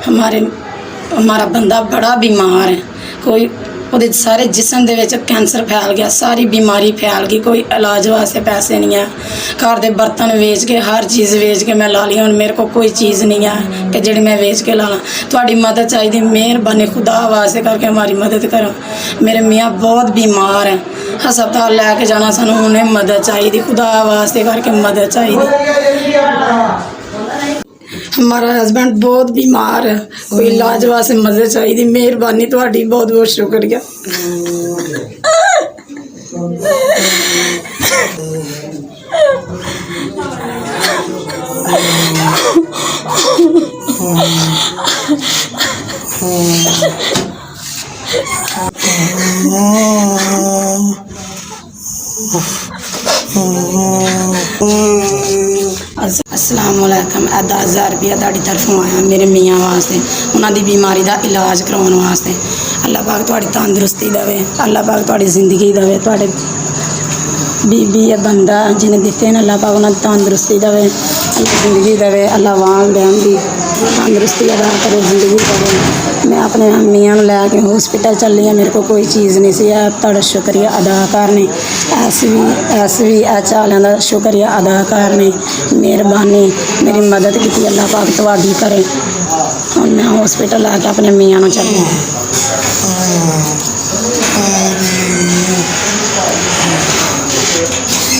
हमारा बंदा बड़ा बीमार है। कोई ਉਹਦੇ सारे जिसम ਦੇ ਵਿੱਚ कैंसर फैल गया, सारी बीमारी फैल गई। कोई इलाज वास्ते पैसे नहीं है। घर के बर्तन वेच के, हर चीज़ वेच के मैं ला ली। हुण मेरे को कोई चीज़ नहीं है कि जिहड़ी मैं वेच के ला ला। तुहाडी मदद चाहिए, मेहरबानी खुदा वास्ते करके हमारी मदद करो। मेरे मियाँ बहुत बीमार हैं, हस्पताल लैके जाना, सानू उन्हें मदद चाहिए, खुदा वास्ते करके मदद चाहिए। हमारा हस्बैंड बहुत बीमार है, कोई इलाज वास्ते मदद चाहिए। मेहरबानी तुहाडी, बहुत बहुत शुक्रिया। अस्सलामुअलैकुम। 10,000 रुपया तुहाडी तरफों आया मेरे मियाँ वास्ते, उन्होंने बीमारी का इलाज करवाने वास्ते। अल्लाह पाक तुहाडी तंदुरुस्ती देवे, अल्लाह पाक तुहाडी जिंदगी देवे। तुहाडे बीबी या बंदा जिन्हें दिते हैं, अल्लाह पाक उन्हें तंदुरुस्ती देवे, अल्लाह जिंदगी देवे, अल्लाह वालदैन दी तंदुरुस्ती अदा करे, जिंदगी देवे। मैं अपने मियाँ लैके हॉस्पिटल चली हाँ, मेरे को कोई चीज़ नहीं सी। तुहाडा शुक्रिया अदा करने, ऐसे भी चालियां दा शुक्रिया अदा करने। मेहरबानी मेरी मदद की, अल्लाह पाक तुहाडी करे। हुण मैं हॉस्पिटल लैके अपने मियाँ नूं चली।